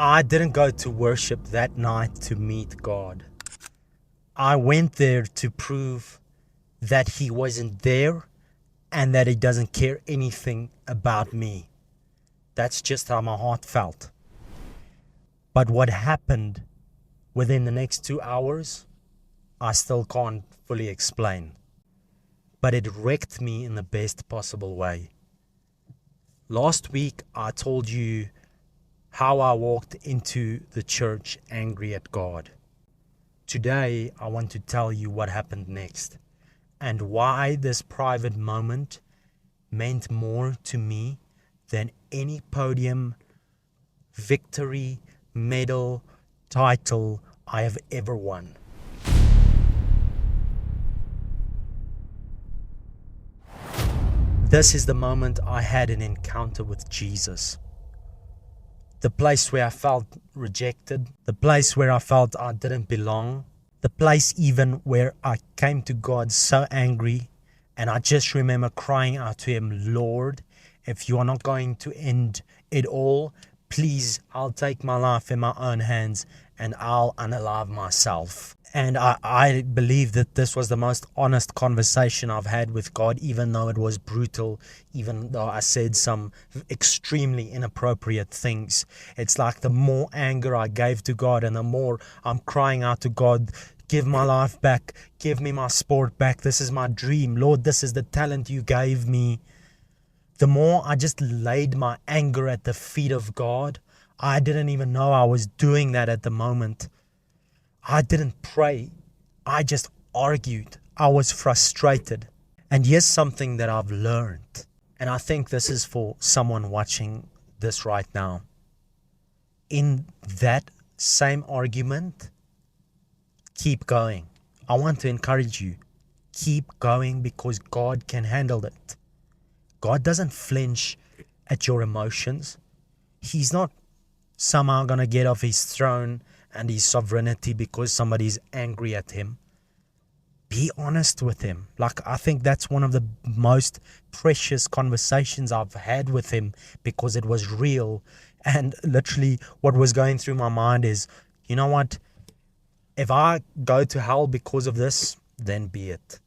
I didn't go to worship that night to meet God. I went there to prove that He wasn't there and that He doesn't care anything about me. That's just how my heart felt. But what happened within the next 2 hours, I still can't fully explain. But it wrecked me in the best possible way. Last week, I told you how I walked into the church angry at God. Today, I want to tell you what happened next and why this private moment meant more to me than any podium, victory, medal, title I have ever won. This is the moment I had an encounter with Jesus. The place where I felt rejected, the place where I felt I didn't belong, the place even where I came to God so angry, and I just remember crying out to Him, Lord, if you are not going to end it all, please, I'll take my life in my own hands and I'll unalive myself. And I believe that this was the most honest conversation I've had with God, even though it was brutal, even though I said some extremely inappropriate things. It's like the more anger I gave to God and the more I'm crying out to God, give my life back, give me my sport back, this is my dream, Lord, this is the talent you gave me. The more I just laid my anger at the feet of God. I didn't even know I was doing that at the moment. I didn't pray. I just argued. I was frustrated. And here's something that I've learned. And I think this is for someone watching this right now. In that same argument, keep going. I want to encourage you. Keep going because God can handle it. God doesn't flinch at your emotions. He's not somehow going to get off His throne and His sovereignty because somebody's angry at Him. Be honest with Him. Like, I think that's one of the most precious conversations I've had with Him because it was real. And literally what was going through my mind is, you know what? If I go to hell because of this, then be it.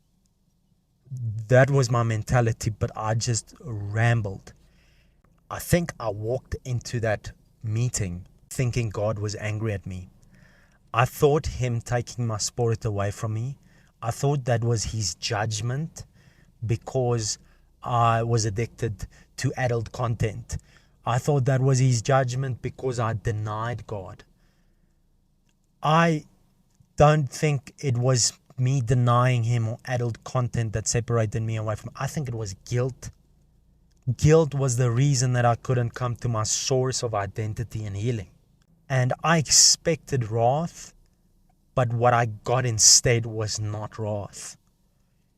That was my mentality, but I just rambled. I think I walked into that meeting thinking God was angry at me. I thought Him taking my sport away from me, I thought that was His judgment because I was addicted to adult content. I thought that was His judgment because I denied God. I don't think it was me denying Him or adult content that separated me away from Him. I think it was guilt. Guilt was the reason that I couldn't come to my source of identity and healing. And I expected wrath, but what I got instead was not wrath.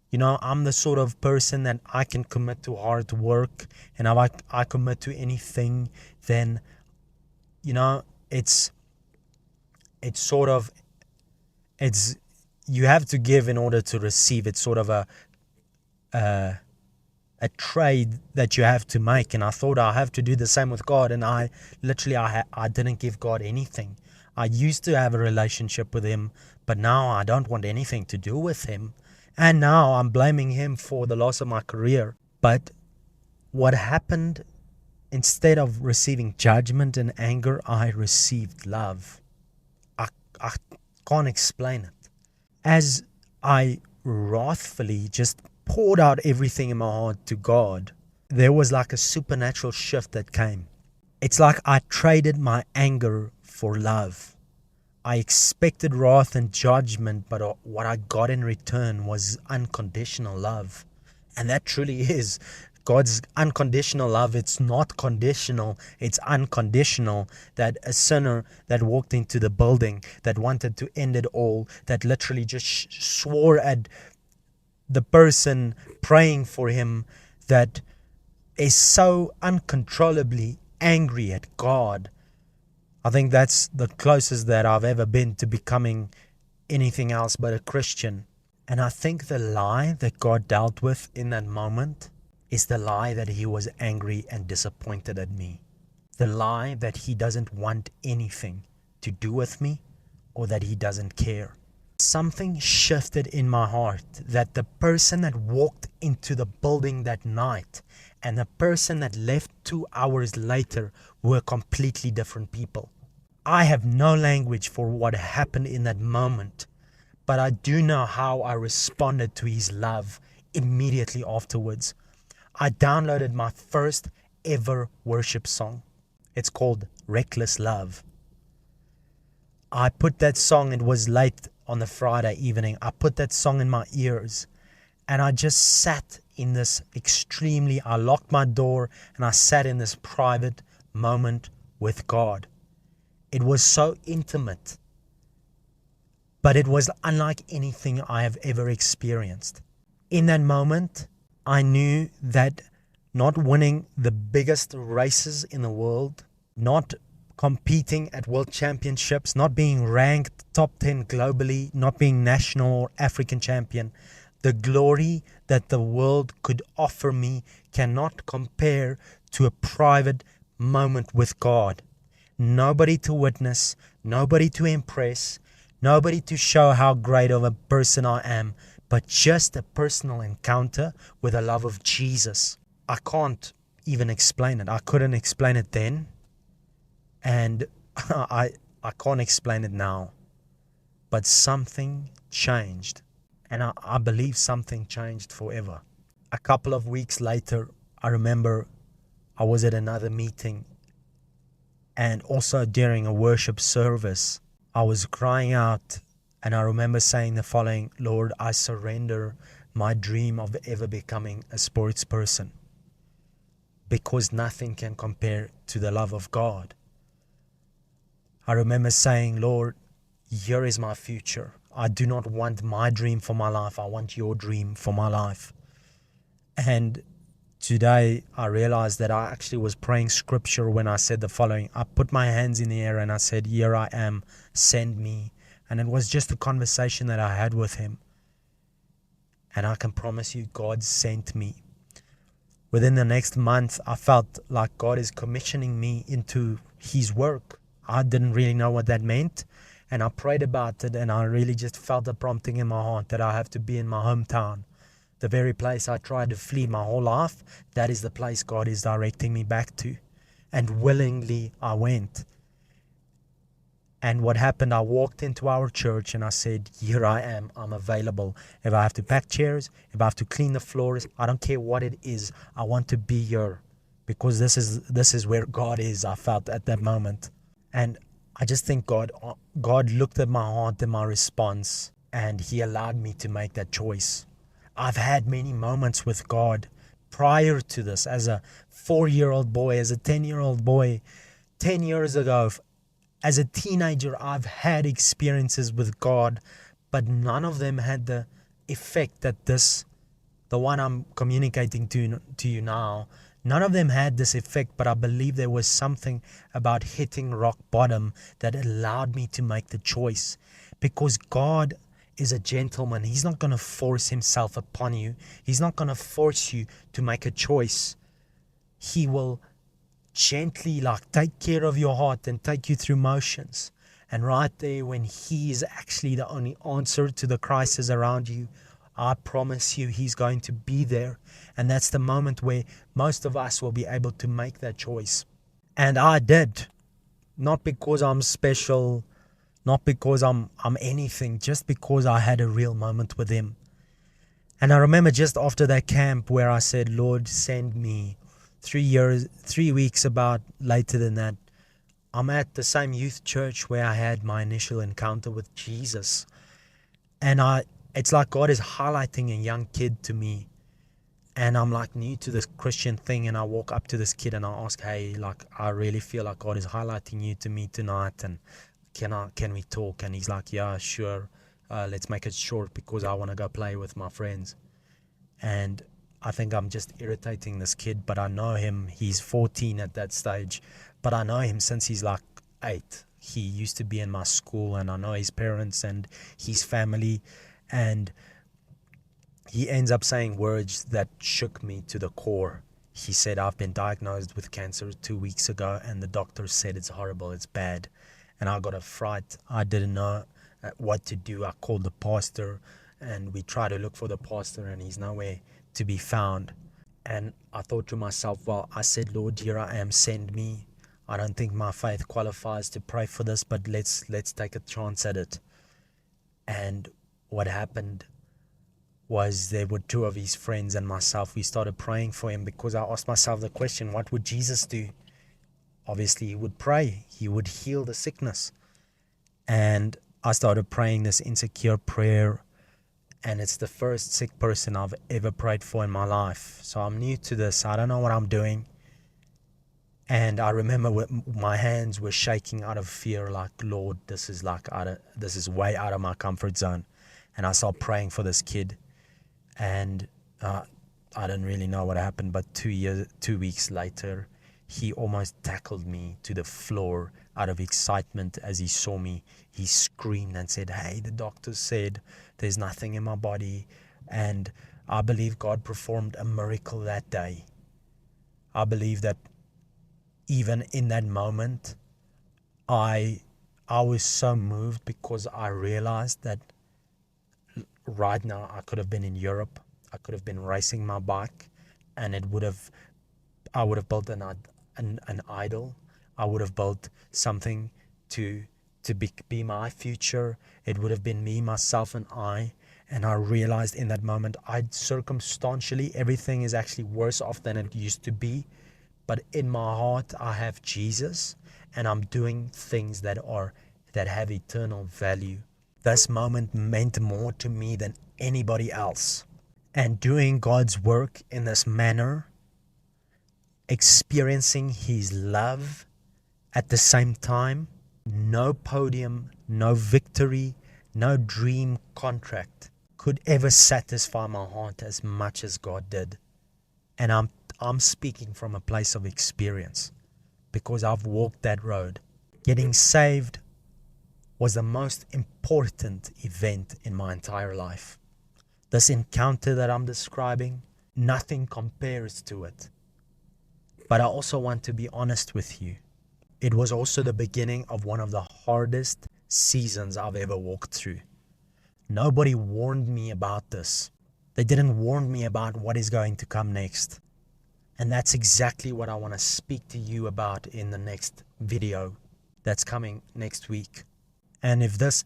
You know, I'm the sort of person that I can commit to hard work, and if I commit to anything, then, you know, it's you have to give in order to receive. It's sort of a trade that you have to make, and I thought I have to do the same with God, and I didn't give God anything. I used to have a relationship with Him, but now I don't want anything to do with Him, and now I'm blaming Him for the loss of my career. But what happened, instead of receiving judgment and anger, I received love. I can't explain it. As I wrathfully just poured out everything in my heart to God, there was like a supernatural shift that came. It's like I traded my anger for love. I expected wrath and judgment, but what I got in return was unconditional love. And that truly is God's unconditional love. It's not conditional, it's unconditional. That a sinner that walked into the building, that wanted to end it all, that literally just swore at the person praying for him, that is so uncontrollably angry at God. I think that's the closest that I've ever been to becoming anything else but a Christian. And I think the lie that God dealt with in that moment is the lie that He was angry and disappointed at me. The lie that he doesn't want anything to do with me or that he doesn't care. Something shifted in my heart that the person that walked into the building that night and the person that left 2 hours later were completely different people. I have no language for what happened in that moment, but I do know how I responded to his love immediately afterwards. I downloaded my first ever worship song. It's called Reckless Love. I put that song, it was late on the Friday evening, I put that song in my ears and I just sat in this I locked my door and I sat in this private moment with God. It was so intimate, but it was unlike anything I have ever experienced. In that moment, I knew that not winning the biggest races in the world, not competing at world championships, not being ranked top 10 globally, not being national or African champion, the glory that the world could offer me cannot compare to a private moment with God. Nobody to witness, nobody to impress, nobody to show how great of a person I am, but just a personal encounter with the love of Jesus. I can't even explain it. I couldn't explain it then, and I can't explain it now. But something changed, and I believe something changed forever. A couple of weeks later, I remember I was at another meeting, and also during a worship service, I was crying out, and I remember saying the following: Lord, I surrender my dream of ever becoming a sports person, because nothing can compare to the love of God. I remember saying, Lord, here is my future. I do not want my dream for my life. I want your dream for my life. And today I realized that I actually was praying scripture when I said the following. I put my hands in the air and I said, here I am, send me. And it was just a conversation that I had with him. And I can promise you, God sent me. Within the next month, I felt like God is commissioning me into his work. I didn't really know what that meant. And I prayed about it, and I really just felt a prompting in my heart that I have to be in my hometown. The very place I tried to flee my whole life, that is the place God is directing me back to. And willingly I went. And what happened, I walked into our church and I said, here I am, I'm available. If I have to pack chairs, if I have to clean the floors, I don't care what it is. I want to be here because this is where God is, I felt at that moment. And I just think God looked at my heart and my response, and he allowed me to make that choice. I've had many moments with God prior to this, as a 4-year-old boy, as a 10-year-old boy, 10 years ago. As a teenager, I've had experiences with God, but none of them had the effect that the one I'm communicating to you now, none of them had this effect, but I believe there was something about hitting rock bottom that allowed me to make the choice. Because God is a gentleman. He's not going to force himself upon you. He's not going to force you to make a choice. He will gently take care of your heart and take you through motions. And right there, when he is actually the only answer to the crisis around you, I promise you he's going to be there. And that's the moment where most of us will be able to make that choice. And I did. Not because I'm special, not because I'm anything, just because I had a real moment with him. And I remember just after that camp where I said, Lord, send me. 3 weeks about later than that, I'm at the same youth church where I had my initial encounter with Jesus. And it's like God is highlighting a young kid to me. And I'm new to this Christian thing, and I walk up to this kid and I ask, hey, I really feel like God is highlighting you to me tonight, and can we talk? And he's like, yeah, sure. Let's make it short because I want to go play with my friends. And I think I'm just irritating this kid, but I know him. He's 14 at that stage, but I know him since he's 8. He used to be in my school, and I know his parents and his family, and he ends up saying words that shook me to the core. He said, I've been diagnosed with cancer 2 weeks ago, and the doctor said it's horrible, it's bad. And I got a fright. I didn't know what to do. I called the pastor, and we tried to look for the pastor, and he's nowhere to be found. And I thought to myself, well, I said, Lord, here I am, send me. I don't think my faith qualifies to pray for this, but let's take a chance at it. And what happened was there were two of his friends and myself. We started praying for him because I asked myself the question, what would Jesus do? Obviously, he would pray. He would heal the sickness. And I started praying this insecure prayer, and it's the first sick person I've ever prayed for in my life. So I'm new to this. I don't know what I'm doing. And I remember my hands were shaking out of fear, like, Lord, this is way out of my comfort zone. And I started praying for this kid. And I didn't really know what happened, but 2 weeks later, he almost tackled me to the floor out of excitement as he saw me. He screamed and said, hey, the doctor said there's nothing in my body. And I believe God performed a miracle that day. I believe that even in that moment, I was so moved because I realized that right now I could have been in Europe. I could have been racing my bike, and I would have built an idol. I would have built something to be my future. It would have been me, myself, and I. And I realized in that moment, circumstantially, everything is actually worse off than it used to be. But in my heart, I have Jesus, and I'm doing things that have eternal value. This moment meant more to me than anybody else. And doing God's work in this manner, experiencing His love at the same time, no podium, no victory, no dream contract could ever satisfy my heart as much as God did. And I'm speaking from a place of experience because I've walked that road. Getting saved was the most important event in my entire life. This encounter that I'm describing, nothing compares to it. But I also want to be honest with you. It was also the beginning of one of the hardest seasons I've ever walked through. Nobody warned me about this. They didn't warn me about what is going to come next. And that's exactly what I want to speak to you about in the next video that's coming next week. And if this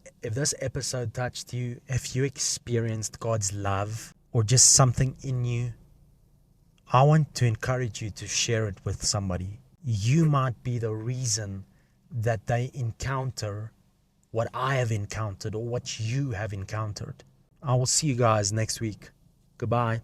episode touched you, if you experienced God's love or just something in you, I want to encourage you to share it with somebody. You might be the reason that they encounter what I have encountered or what you have encountered. I will see you guys next week. Goodbye.